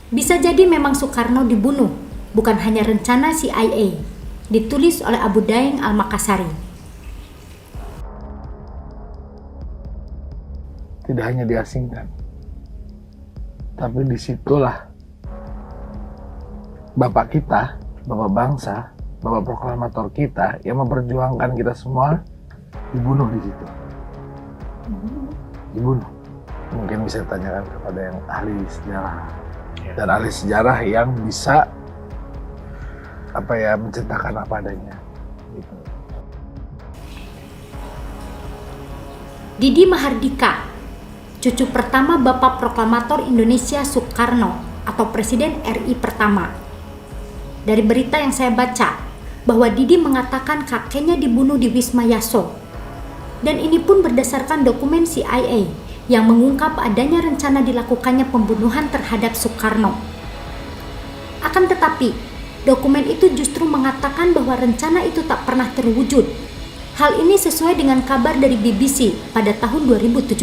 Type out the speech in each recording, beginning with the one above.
Bisa jadi memang Soekarno dibunuh, bukan hanya rencana CIA. Ditulis oleh Abu Daeng Al-Makassari. Tidak hanya diasingkan, tapi disitulah Bapak kita, Bapak bangsa, Bapak proklamator kita yang memperjuangkan kita semua dibunuh di situ. Dibunuh. Mungkin bisa ditanyakan kepada yang ahli sejarah dan ahli sejarah yang bisa menceritakan apa adanya. Gitu. Didi Mahardika, cucu pertama Bapak Proklamator Indonesia Soekarno atau Presiden RI pertama. Dari berita yang saya baca, bahwa Didi mengatakan kakeknya dibunuh di Wisma Yaso. Dan ini pun berdasarkan dokumen CIA yang mengungkap adanya rencana dilakukannya pembunuhan terhadap Soekarno. Akan tetapi, dokumen itu justru mengatakan bahwa rencana itu tak pernah terwujud. Hal ini sesuai dengan kabar dari BBC pada tahun 2017.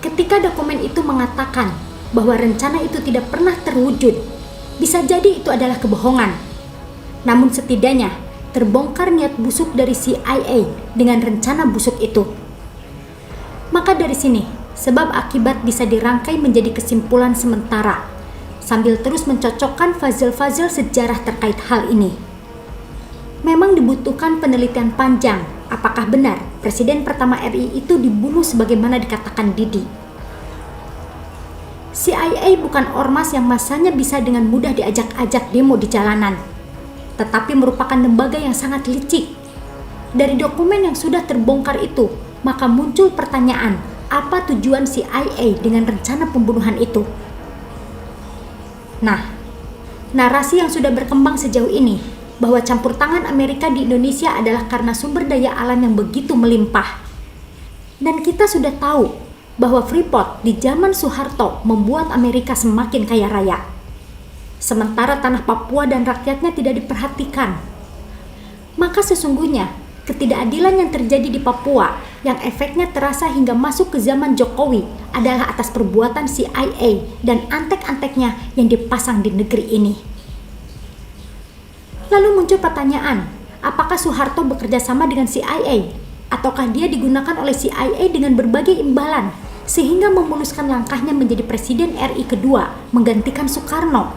Ketika dokumen itu mengatakan bahwa rencana itu tidak pernah terwujud, bisa jadi itu adalah kebohongan. Namun setidaknya terbongkar niat busuk dari CIA dengan rencana busuk itu. Maka dari sini, sebab akibat bisa dirangkai menjadi kesimpulan sementara, sambil terus mencocokkan fazil-fazil sejarah terkait hal ini. Memang dibutuhkan penelitian panjang, apakah benar Presiden pertama RI itu dibunuh sebagaimana dikatakan Didi. CIA bukan ormas yang masanya bisa dengan mudah diajak-ajak demo di jalanan, tetapi merupakan lembaga yang sangat licik. Dari dokumen yang sudah terbongkar itu, maka muncul pertanyaan, apa tujuan CIA dengan rencana pembunuhan itu? Nah, narasi yang sudah berkembang sejauh ini, bahwa campur tangan Amerika di Indonesia adalah karena sumber daya alam yang begitu melimpah. Dan kita sudah tahu bahwa Freeport di zaman Soeharto membuat Amerika semakin kaya raya. Sementara tanah Papua dan rakyatnya tidak diperhatikan. Maka sesungguhnya ketidakadilan yang terjadi di Papua yang efeknya terasa hingga masuk ke zaman Jokowi adalah atas perbuatan CIA dan antek-anteknya yang dipasang di negeri ini. Lalu muncul pertanyaan, apakah Soeharto bekerja sama dengan CIA? Ataukah dia digunakan oleh CIA dengan berbagai imbalan sehingga memuluskan langkahnya menjadi Presiden RI kedua menggantikan Soekarno?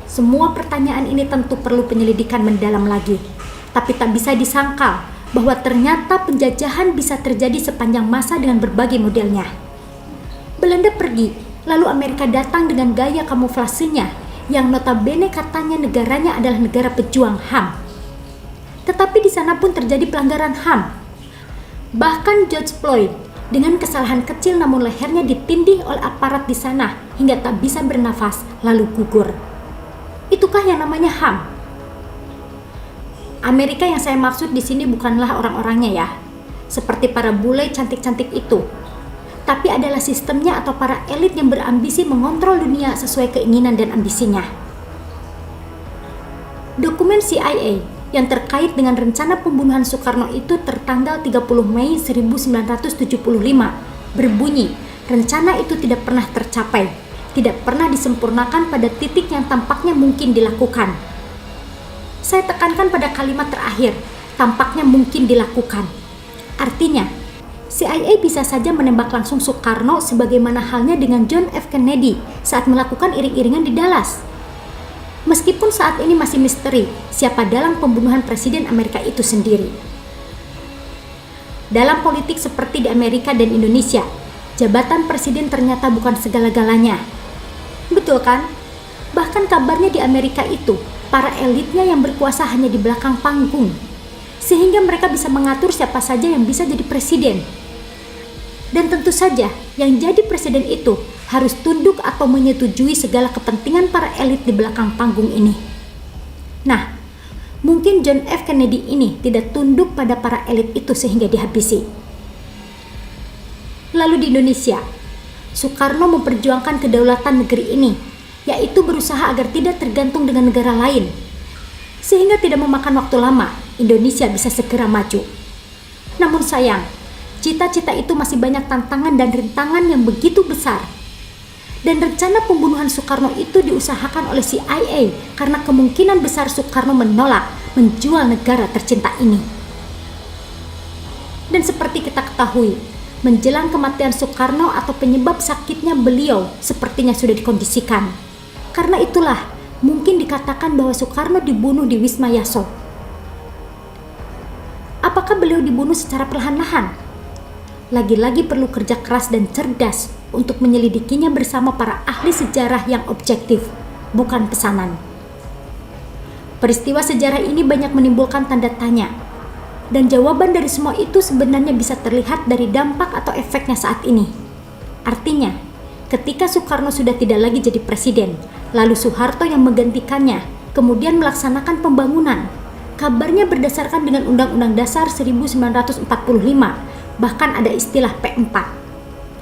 Semua pertanyaan ini tentu perlu penyelidikan mendalam lagi, tapi tak bisa disangkal bahwa ternyata penjajahan bisa terjadi sepanjang masa dengan berbagai modelnya. Belanda pergi, lalu Amerika datang dengan gaya kamuflasenya yang notabene katanya negaranya adalah negara pejuang HAM. Tetapi di sana pun terjadi pelanggaran HAM. Bahkan George Floyd dengan kesalahan kecil namun lehernya ditindih oleh aparat di sana hingga tak bisa bernafas lalu gugur. Itukah yang namanya HAM? Amerika yang saya maksud di sini bukanlah orang-orangnya ya, seperti para bule cantik-cantik itu, tapi adalah sistemnya atau para elit yang berambisi mengontrol dunia sesuai keinginan dan ambisinya. Dokumen CIA yang terkait dengan rencana pembunuhan Soekarno itu tertanggal 30 Mei 1975 berbunyi, rencana itu tidak pernah tercapai, tidak pernah disempurnakan pada titik yang tampaknya mungkin dilakukan. Saya tekankan pada kalimat terakhir, tampaknya mungkin dilakukan. Artinya, CIA bisa saja menembak langsung Soekarno sebagaimana halnya dengan John F. Kennedy saat melakukan iring-iringan di Dallas. Meskipun saat ini masih misteri siapa dalang pembunuhan Presiden Amerika itu sendiri. Dalam politik seperti di Amerika dan Indonesia, jabatan presiden ternyata bukan segala-galanya. Betul kan? Bahkan kabarnya di Amerika itu, para elitnya yang berkuasa hanya di belakang panggung, sehingga mereka bisa mengatur siapa saja yang bisa jadi presiden. Dan tentu saja, yang jadi presiden itu harus tunduk atau menyetujui segala kepentingan para elit di belakang panggung ini. Nah, mungkin John F. Kennedy ini tidak tunduk pada para elit itu sehingga dihabisi. Lalu di Indonesia, Soekarno memperjuangkan kedaulatan negeri ini, yaitu berusaha agar tidak tergantung dengan negara lain, sehingga tidak memakan waktu lama Indonesia bisa segera maju. Namun sayang, Cita-cita itu masih banyak tantangan dan rintangan yang begitu besar. Dan rencana pembunuhan Soekarno itu diusahakan oleh CIA karena kemungkinan besar Soekarno menolak menjual negara tercinta ini. Dan seperti kita ketahui, menjelang kematian Soekarno atau penyebab sakitnya beliau sepertinya sudah dikondisikan. Karena itulah mungkin dikatakan bahwa Soekarno dibunuh di Wisma Yaso. Apakah beliau dibunuh secara perlahan-lahan? Lagi-lagi perlu kerja keras dan cerdas untuk menyelidikinya bersama para ahli sejarah yang objektif, bukan pesanan. Peristiwa sejarah ini banyak menimbulkan tanda tanya, dan jawaban dari semua itu sebenarnya bisa terlihat dari dampak atau efeknya saat ini. Artinya, ketika Soekarno sudah tidak lagi jadi presiden, lalu Soeharto yang menggantikannya, kemudian melaksanakan pembangunan, kabarnya berdasarkan dengan Undang-Undang Dasar 1945, bahkan ada istilah P4.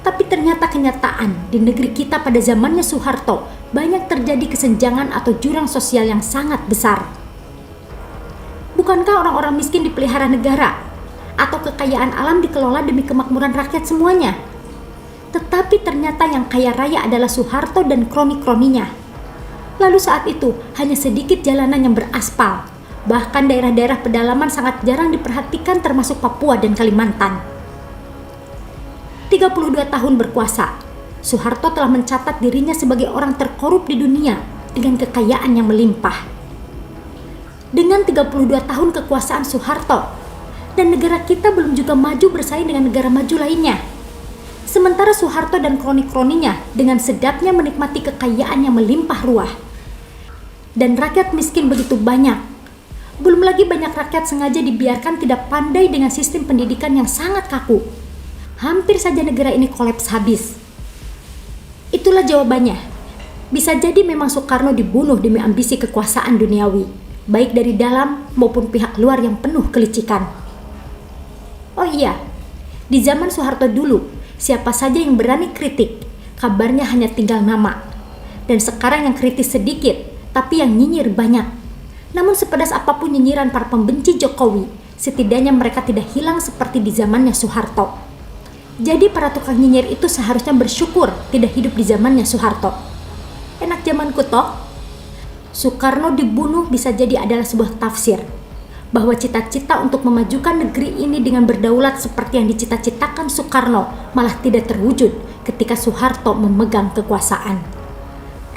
Tapi ternyata kenyataan di negeri kita pada zamannya Soeharto banyak terjadi kesenjangan atau jurang sosial yang sangat besar. Bukankah orang-orang miskin dipelihara negara? Atau kekayaan alam dikelola demi kemakmuran rakyat semuanya? Tetapi ternyata yang kaya raya adalah Soeharto dan kroni-kroninya. Lalu saat itu hanya sedikit jalanan yang beraspal. Bahkan daerah-daerah pedalaman sangat jarang diperhatikan termasuk Papua dan Kalimantan. 32 tahun berkuasa, Soeharto telah mencatat dirinya sebagai orang terkorup di dunia dengan kekayaan yang melimpah. Dengan 32 tahun kekuasaan Soeharto, dan negara kita belum juga maju bersaing dengan negara maju lainnya. Sementara Soeharto dan kroni-kroninya dengan sedapnya menikmati kekayaan yang melimpah ruah. Dan rakyat miskin begitu banyak. Belum lagi banyak rakyat sengaja dibiarkan tidak pandai dengan sistem pendidikan yang sangat kaku. Hampir saja negara ini kolaps habis. Itulah jawabannya. Bisa jadi memang Soekarno dibunuh demi ambisi kekuasaan duniawi, baik dari dalam maupun pihak luar yang penuh kelicikan. Oh iya, di zaman Soeharto dulu, siapa saja yang berani kritik, kabarnya hanya tinggal nama. Dan sekarang yang kritis sedikit, tapi yang nyinyir banyak. Namun sepedas apapun nyinyiran para pembenci Jokowi, setidaknya mereka tidak hilang seperti di zamannya Soeharto. Jadi para tukang nyinyir itu seharusnya bersyukur tidak hidup di zamannya Soeharto. Enak zamanku toh. Soekarno dibunuh bisa jadi adalah sebuah tafsir bahwa cita-cita untuk memajukan negeri ini dengan berdaulat seperti yang dicita-citakan Soekarno malah tidak terwujud ketika Soeharto memegang kekuasaan.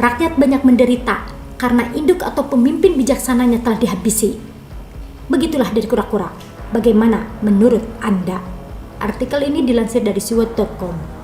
Rakyat banyak menderita karena induk atau pemimpin bijaksananya telah dihabisi. Begitulah dari kura-kura. Bagaimana menurut Anda? Artikel ini dilansir dari siwot.com.